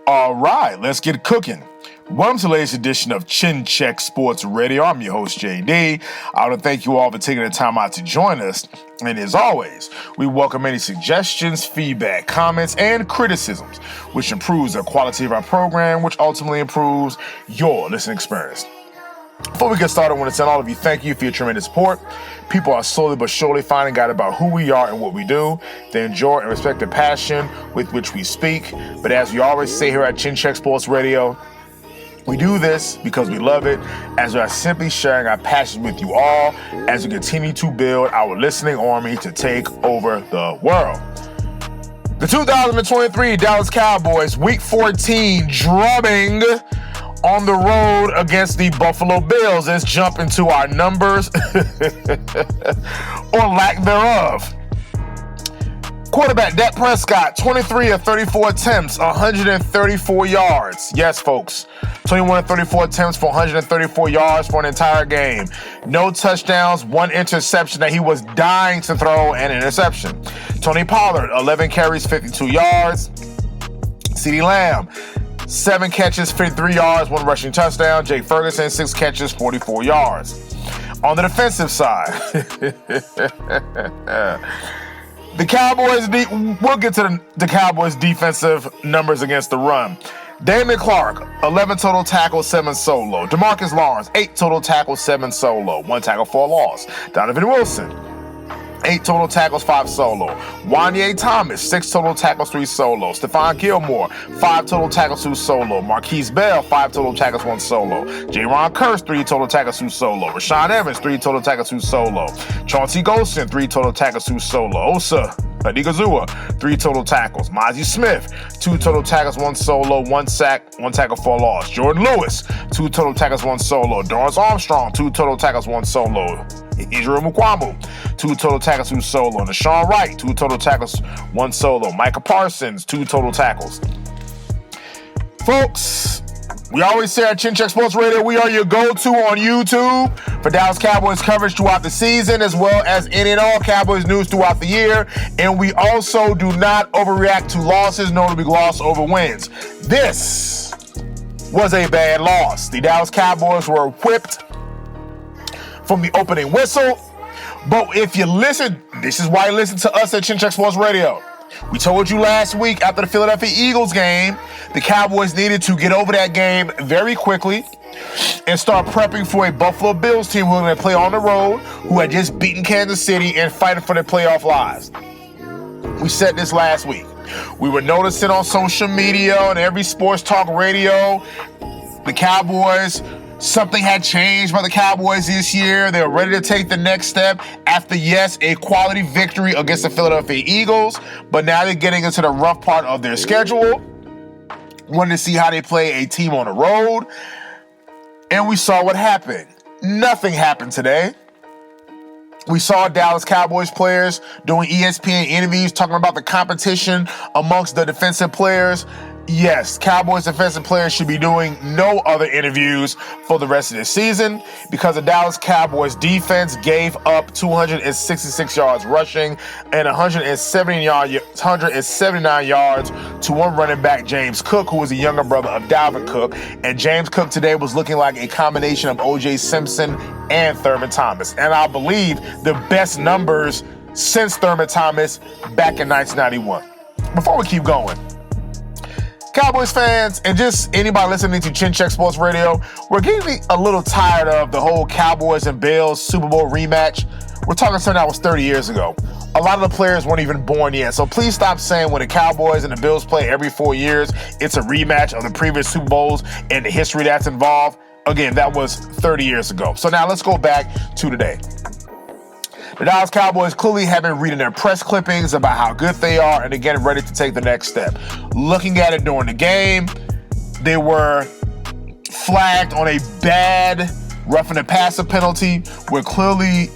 All right, let's get cooking. Welcome to the latest edition of Chin Check Sports Radio. I'm your host, JD. I want to thank you all for taking the time out to join us. And as always, we welcome any suggestions, feedback, comments, and criticisms, which improves the quality of our program, which ultimately improves your listening experience. Before we get started, I want to tell all of you thank you for your tremendous support. People are slowly but surely finding out about who we are and what we do. They enjoy and respect the passion with which we speak. But as we always say here at Chin Check Sports Radio, we do this because we love it, as we are simply sharing our passion with you all as we continue to build our listening army to take over the world. The 2023 Dallas Cowboys, Week 14, drumming on the road against the Buffalo Bills. Let's jump into our numbers, or lack thereof. Quarterback Dak Prescott, 23 of 34 attempts, 134 yards. Yes, folks, 21 of 34 attempts for 134 yards for an entire game. No touchdowns, one interception that he was dying to throw, and an interception. Tony Pollard, 11 carries, 52 yards. CeeDee Lamb, 7 catches, 53 yards, 1 rushing touchdown. Jake Ferguson, 6 catches, 44 yards. On the defensive side, the Cowboys, we'll get to the Cowboys' defensive numbers against the run. Damon Clark, 11 total tackles, 7 solo. DeMarcus Lawrence, 8 total tackles, 7 solo. 1 tackle for a loss. Donovan Wilson, 8 total tackles, 5 solo. Wanye Thomas, 6 total tackles, 3 solo. Stephon Gilmore, 5 total tackles, 2 solo. Marquise Bell, 5 total tackles, 1 solo. Jaron Kearse, 3 total tackles, 2 solo. Rashaan Evans, 3 total tackles, 2 solo. Chauncey Golston, 3 total tackles, 2 solo. Osa Adigazua, 3 total tackles. Mozzie Smith, 2 total tackles, 1 solo, 1 sack, 1 tackle for a loss. Jordan Lewis, 2 total tackles, 1 solo. Dorrance Armstrong, 2 total tackles, 1 solo. Israel Mukwamu, 2 total tackles, 2 solo. Deshaun Wright, 2 total tackles, 1 solo. Micah Parsons, 2 total tackles. Folks, we always say at Chin Check Sports Radio, we are your go-to on YouTube for Dallas Cowboys coverage throughout the season, as well as any and all Cowboys news throughout the year. And we also do not overreact to losses, nor do we gloss over wins. This was a bad loss. The Dallas Cowboys were whipped from the opening whistle. But if you listen, this is why you listen to us at Chin Check Sports Radio. We told you last week after the Philadelphia Eagles game, the Cowboys needed to get over that game very quickly and start prepping for a Buffalo Bills team who were going to play on the road, who had just beaten Kansas City and fighting for their playoff lives. We said this last week. We were noticing on social media and every sports talk radio, the Cowboys, something had changed by the Cowboys this year. They were ready to take the next step after, yes, a quality victory against the Philadelphia Eagles, but now they're getting into the rough part of their schedule. Wanted to see how they play a team on the road, and we saw what happened. Nothing happened today. We saw Dallas Cowboys players doing ESPN interviews talking about the competition amongst the defensive players. Yes, Cowboys defensive players should be doing no other interviews for the rest of the season because the Dallas Cowboys defense gave up 266 yards rushing and 179 yards to one running back, James Cook, who was a younger brother of Dalvin Cook. And James Cook today was looking like a combination of O.J. Simpson and Thurman Thomas. And I believe the best numbers since Thurman Thomas back in 1991. Before we keep going, Cowboys fans, and just anybody listening to Chin Check Sports Radio, we're getting a little tired of the whole Cowboys and Bills Super Bowl rematch. We're talking something that was 30 years ago. A lot of the players weren't even born yet. So please stop saying when the Cowboys and the Bills play every 4 years, it's a rematch of the previous Super Bowls and the history that's involved. Again, that was 30 years ago. So now let's go back to today. The Dallas Cowboys clearly have been reading their press clippings about how good they are and again ready to take the next step. Looking at it during the game, they were flagged on a bad roughing the passer penalty where clearly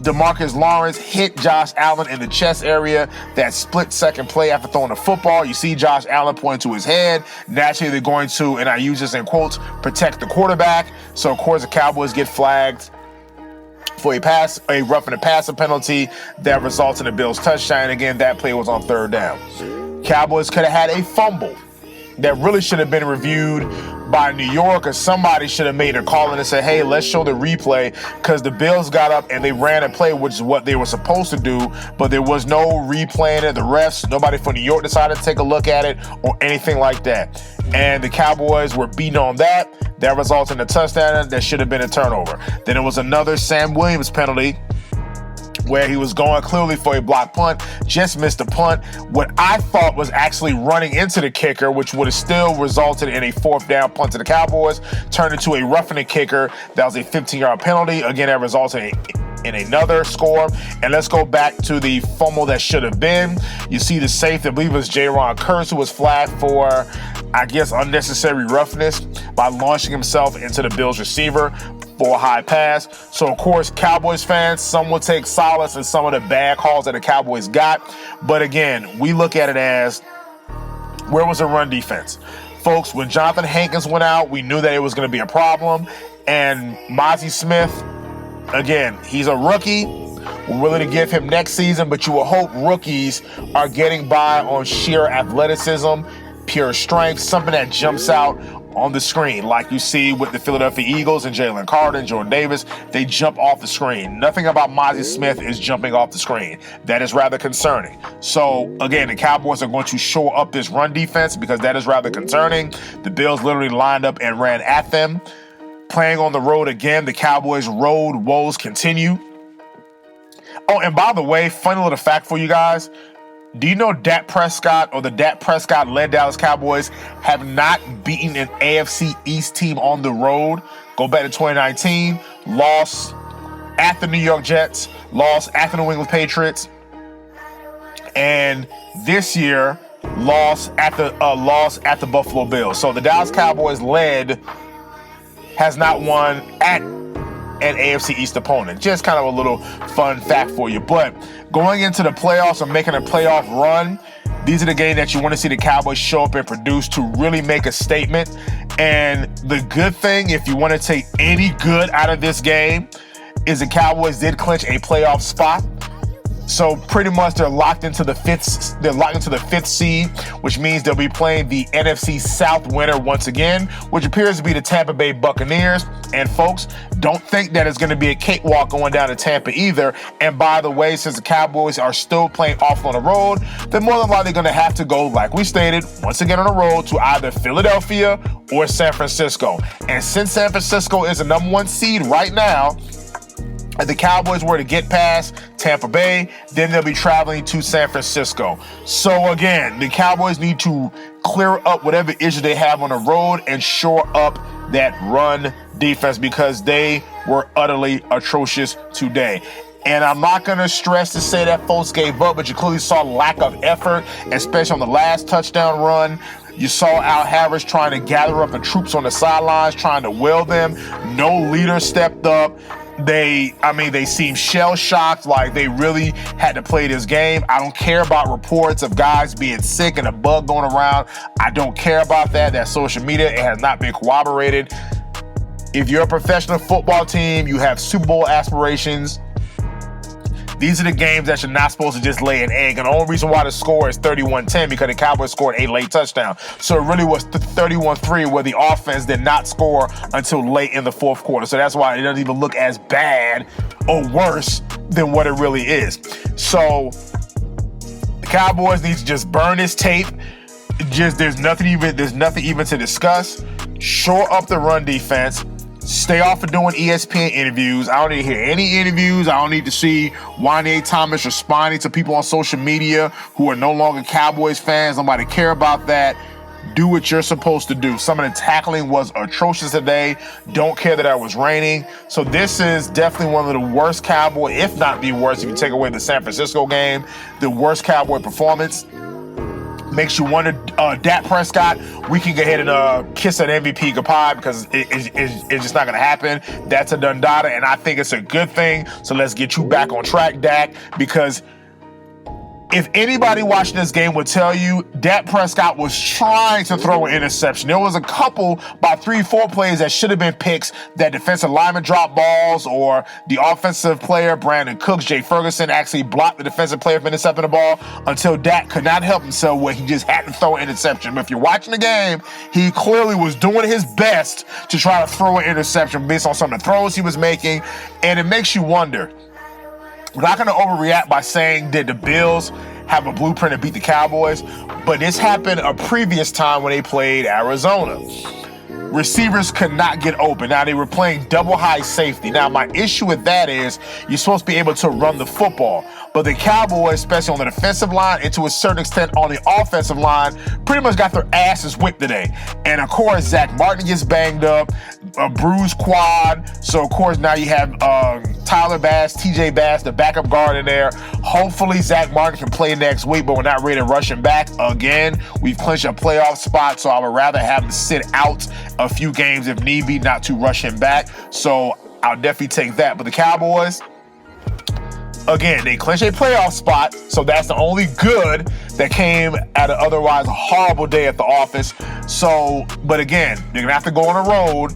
DeMarcus Lawrence hit Josh Allen in the chest area. That split-second play after throwing the football, you see Josh Allen pointing to his head. Naturally, they're going to, and I use this in quotes, protect the quarterback. So, of course, the Cowboys get flagged for a roughing the passer penalty that results in a Bills touchdown. Again, that play was on third down. Cowboys could have had a fumble that really should have been reviewed by New York, or somebody should have made a call in and said, hey, let's show the replay, because the Bills got up and they ran a play, which is what they were supposed to do, but there was no replaying it. The refs, nobody from New York decided to take a look at it or anything like that. And the Cowboys were beaten on that. That resulted in a touchdown that should have been a turnover. Then it was another Sam Williams penalty where he was going clearly for a block punt, just missed the punt. What I thought was actually running into the kicker, which would have still resulted in a 4th down punt to the Cowboys, turned into a roughing the kicker. That was a 15-yard penalty. Again, that resulted in another score. And let's go back to the fumble that should have been. You see the safety, I believe it was Jaron Kearse, who was flagged for, I guess, unnecessary roughness by launching himself into the Bills receiver for a high pass. So, of course, Cowboys fans, some will take solace in some of the bad calls that the Cowboys got. But again, we look at it as, where was the run defense? Folks, when Jonathan Hankins went out, we knew that it was going to be a problem. And Mozzie Smith, again, he's a rookie. We're willing to give him next season, but you will hope rookies are getting by on sheer athleticism, pure strength, something that jumps out on the screen, like you see with the Philadelphia Eagles and Jalen Carter and Jordan Davis. They jump off the screen. Nothing about Mozzie Smith is jumping off the screen. That is rather concerning. So, again, the Cowboys are going to shore up this run defense because that is rather concerning. The Bills literally lined up and ran at them. Playing on the road again, the Cowboys' road woes continue. Oh, and by the way, funny little fact for you guys, do you know Dak Prescott or the Dak Prescott-led Dallas Cowboys have not beaten an AFC East team on the road? Go back to 2019, lost at the New York Jets, lost at the New England Patriots, and this year lost at the Buffalo Bills. So the Dallas Cowboys has not won at an AFC East opponent. Just kind of a little fun fact for you. But going into the playoffs or making a playoff run, these are the games that you want to see the Cowboys show up and produce to really make a statement. And the good thing, if you want to take any good out of this game, is the Cowboys did clinch a playoff spot. So pretty much they're locked into the fifth seed, which means they'll be playing the NFC South winner once again, which appears to be the Tampa Bay Buccaneers. And folks, don't think that it's going to be a cakewalk going down to Tampa either. And by the way, since the Cowboys are still playing off on the road, they're more than likely going to have to go, like we stated, once again on the road to either Philadelphia or San Francisco. And since San Francisco is the number 1 seed right now, if the Cowboys were to get past Tampa Bay, then they'll be traveling to San Francisco. So again, the Cowboys need to clear up whatever issue they have on the road and shore up that run defense because they were utterly atrocious today. And I'm not going to stress to say that folks gave up, but you clearly saw lack of effort, especially on the last touchdown run. You saw Al Harris trying to gather up the troops on the sidelines, trying to will them. No leader stepped up. They seem shell-shocked, like they really had to play this game. I don't care about reports of guys being sick and a bug going around. I don't care about that. That's social media. It has not been corroborated. If you're a professional football team, you have Super Bowl aspirations. These are the games that you're not supposed to just lay an egg. And the only reason why the score is 31-10 because the Cowboys scored a late touchdown. So it really was 31-3 where the offense did not score until late in the fourth quarter. So that's why it doesn't even look as bad or worse than what it really is. So the Cowboys need to just burn this tape. There's nothing even to discuss. Shore up the run defense. Stay off of doing ESPN interviews. I don't need to hear any interviews. I don't need to see Wanye Thomas responding to people on social media who are no longer Cowboys fans. Nobody care about that. Do what you're supposed to do. Some of the tackling was atrocious today. Don't care that it was raining. So this is definitely one of the worst Cowboy, if not the worst, if you take away the San Francisco game, the worst Cowboy performance. Makes you wonder, Dak Prescott, we can go ahead and kiss that MVP goodbye because it's just not going to happen. That's a done data, and I think it's a good thing. So let's get you back on track, Dak, because If anybody watching this game would tell you, Dak Prescott was trying to throw an interception. There was a couple, by 3-4 plays that should have been picks that defensive lineman dropped balls, or the offensive player, Brandon Cooks, Jay Ferguson, actually blocked the defensive player from intercepting the ball until Dak could not help himself where he just had to throw an interception. But if you're watching the game, he clearly was doing his best to try to throw an interception based on some of the throws he was making, and it makes you wonder. We're not going to overreact by saying did the Bills have a blueprint to beat the Cowboys, but this happened a previous time when they played Arizona. Receivers could not get open. Now, they were playing double high safety. Now, my issue with that is you're supposed to be able to run the football, but the Cowboys, especially on the defensive line and to a certain extent on the offensive line, pretty much got their asses whipped today. And of course, Zach Martin gets banged up, a bruised quad. So of course now you have Tyler Bass, TJ Bass, the backup guard in there. Hopefully Zach Martin can play next week, but we're not ready to rush him back again. We've clinched a playoff spot, so I would rather have him sit out a few games if need be, not to rush him back. So I'll definitely take that. But the Cowboys, again, they clinched a playoff spot, so that's the only good that came at an otherwise horrible day at the office. So, but again, they're going to have to go on the road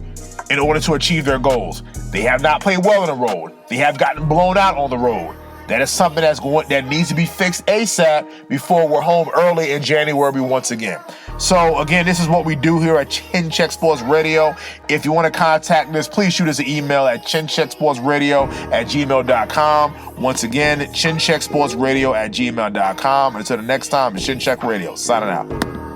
in order to achieve their goals. They have not played well on the road. They have gotten blown out on the road. That is something that needs to be fixed ASAP before we're home early in January once again. So again, this is what we do here at Chin Check Sports Radio. If you want to contact us, please shoot us an email at chinchecksportsradio@gmail.com. Once again, chinchecksportsradio@gmail.com. Until the next time, it's Chin Check Radio. Signing out.